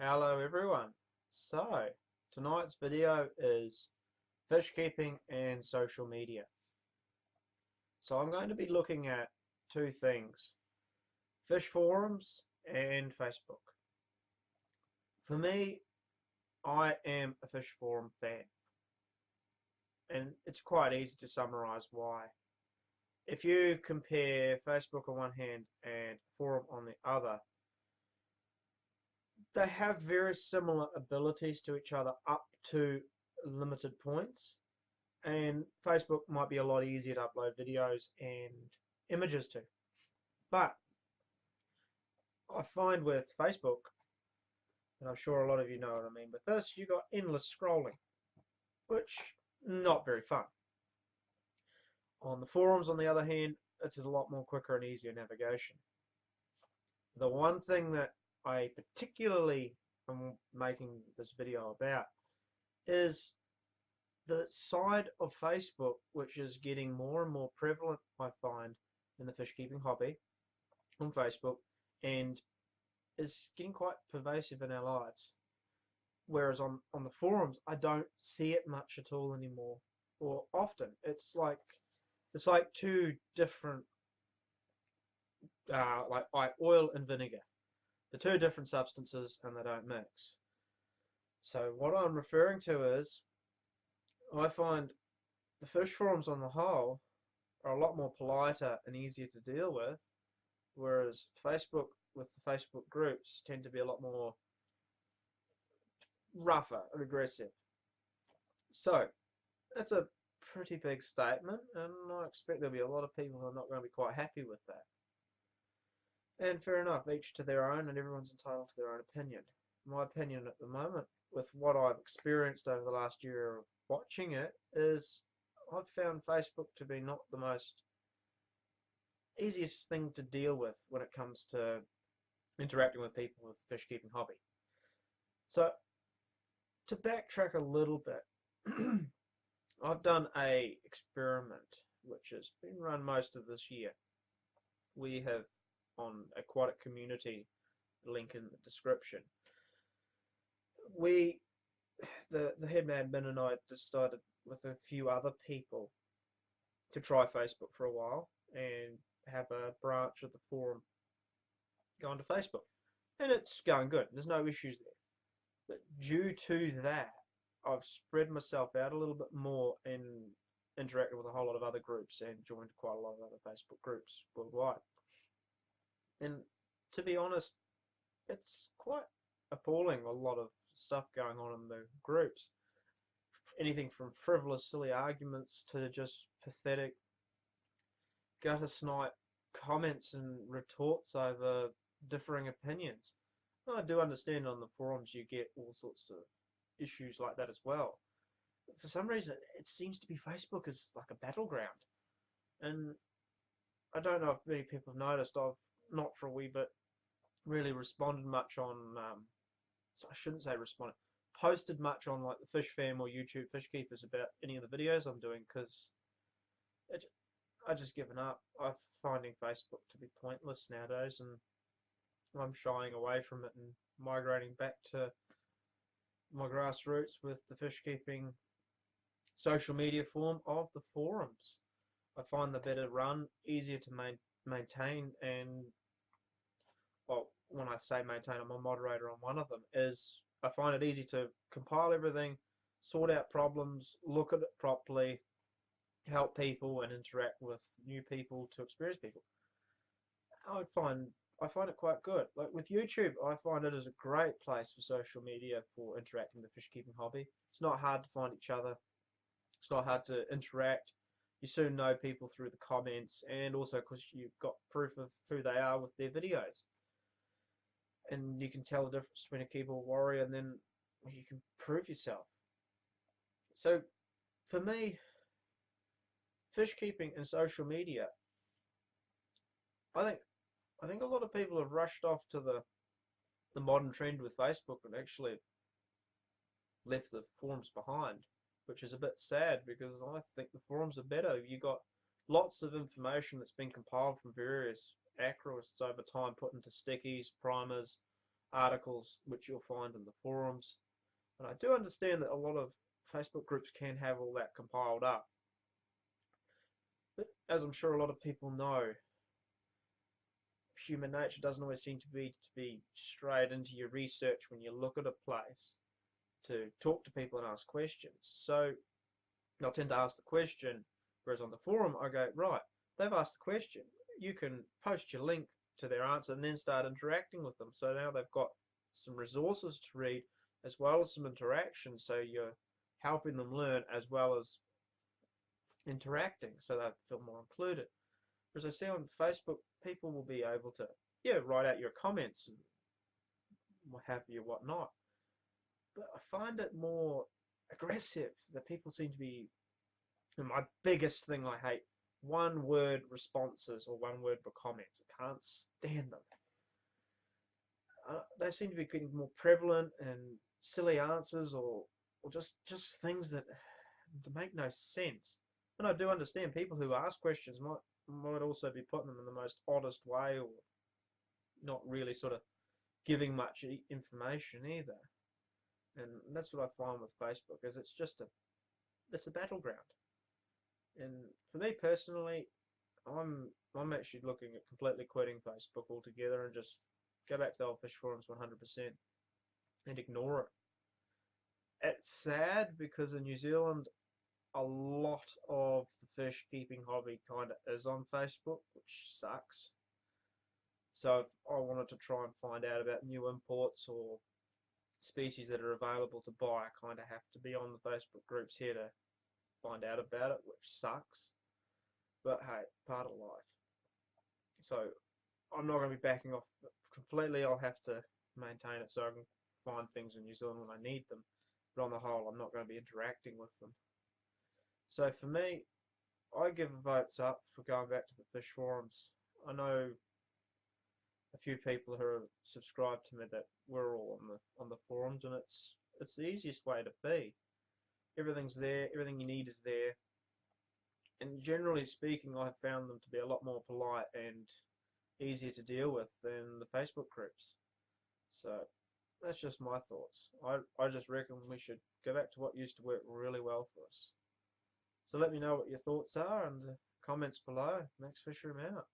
Hello everyone. So, tonight's video is fish keeping and social media. So I'm going to be looking at two things, fish forums and Facebook. For me, I am a fish forum fan, and it's quite easy to summarize why. If you compare Facebook on one hand and forum on the other, they have very similar abilities to each other up to limited points. And Facebook might be a lot easier to upload videos and images to. But I find with Facebook, and I'm sure a lot of you know what I mean with this, you got endless scrolling, which not very fun. On the forums, on the other hand, it's a lot more quicker and easier navigation. The one thing that I particularly am making this video about is the side of Facebook, which is getting more and more prevalent, I find, in the fish keeping hobby on Facebook, and is getting quite pervasive in our lives. Whereas on the forums, I don't see it much at all anymore, or often. It's like two different, like oil and vinegar. The two different substances, and they don't mix. So what I'm referring to is, I find the fish forums on the whole are a lot more politer and easier to deal with, whereas Facebook with the Facebook groups tend to be a lot more rougher and aggressive. So that's a pretty big statement, and I expect there'll be a lot of people who are not going to be quite happy with that. And fair enough, each to their own, and everyone's entitled to their own opinion. My opinion at the moment, with what I've experienced over the last year of watching it, is I've found Facebook to be not the most easiest thing to deal with when it comes to interacting with people with fish keeping hobby. So to backtrack a little bit, I've done a experiment which has been run most of this year. We have on Aquatic Community, link in the description. The head admin and I decided with a few other people to try Facebook for a while and have a branch of the forum go onto Facebook. And it's going good. There's no issues there. But due to that, I've spread myself out a little bit more and interacted with a whole lot of other groups and joined quite a lot of other Facebook groups worldwide. And to be honest, it's quite appalling, a lot of stuff going on in the groups. Anything from frivolous, silly arguments to just pathetic, gutter snipe comments and retorts over differing opinions. I do understand on the forums you get all sorts of issues like that as well. For some reason, it seems to be Facebook is like a battleground. And I don't know if many people have noticed, I've not for a wee bit really responded much on, so I shouldn't say responded, posted much on like the Fish Fam or YouTube Fish Keepers about any of the videos I'm doing, because I just given up. I'm finding Facebook to be pointless nowadays, and I'm shying away from it and migrating back to my grassroots with the fish keeping social media form of the forums. I find the better run, easier to maintain, and well, when I say maintain, I'm a moderator on one of them, is I find it easy to compile everything, sort out problems, look at it properly, help people and interact with new people to experienced people. I find it quite good. Like with YouTube, I find it is a great place for social media for interacting with the fish keeping hobby. It's not hard to find each other. It's not hard to interact. You soon know people through the comments, and also because you've got proof of who they are with their videos. And you can tell the difference between a keyboard warrior, and then you can prove yourself. So for me, fish keeping and social media, I think a lot of people have rushed off to the modern trend with Facebook and actually left the forums behind, which is a bit sad because I think the forums are better. You got lots of information that's been compiled from various acroists over time, put into stickies, primers, articles which you'll find in the forums. And I do understand that a lot of Facebook groups can have all that compiled up. But as I'm sure a lot of people know, human nature doesn't always seem to be straight into your research when you look at a place to talk to people and ask questions. So I'll tend to ask the question, whereas on the forum I go, right, they've asked the question. You can post your link to their answer and then start interacting with them. So now they've got some resources to read as well as some interaction. So you're helping them learn as well as interacting, so they feel more included. Whereas I see on Facebook, people will be able to, write out your comments and what have you, whatnot. But I find it more aggressive that people seem to be, and my biggest thing I hate, one-word responses or one-word comments. I can't stand them. They seem to be getting more prevalent and silly answers or just things that make no sense. And I do understand people who ask questions might also be putting them in the most oddest way or not really sort of giving much information either. And that's what I find with Facebook, is it's a battleground. And for me personally, I'm actually looking at completely quitting Facebook altogether and just go back to the old fish forums 100% and ignore it. It's sad because in New Zealand, a lot of the fish keeping hobby kind of is on Facebook, which sucks. So if I wanted to try and find out about new imports or species that are available to buy, I kind of have to be on the Facebook groups here to find out about it, which sucks. But hey, part of life. So I'm not going to be backing off completely. I'll have to maintain it so I can find things in New Zealand when I need them. But on the whole, I'm not going to be interacting with them. So for me, I give votes up for going back to the fish forums. I know a few people who are subscribed to me that were all on the forums, and it's the easiest way to be. Everything's there, everything you need is there. And generally speaking, I have found them to be a lot more polite and easier to deal with than the Facebook groups. So that's just my thoughts. I just reckon we should go back to what used to work really well for us. So let me know what your thoughts are in the comments below. Max Fisher, out.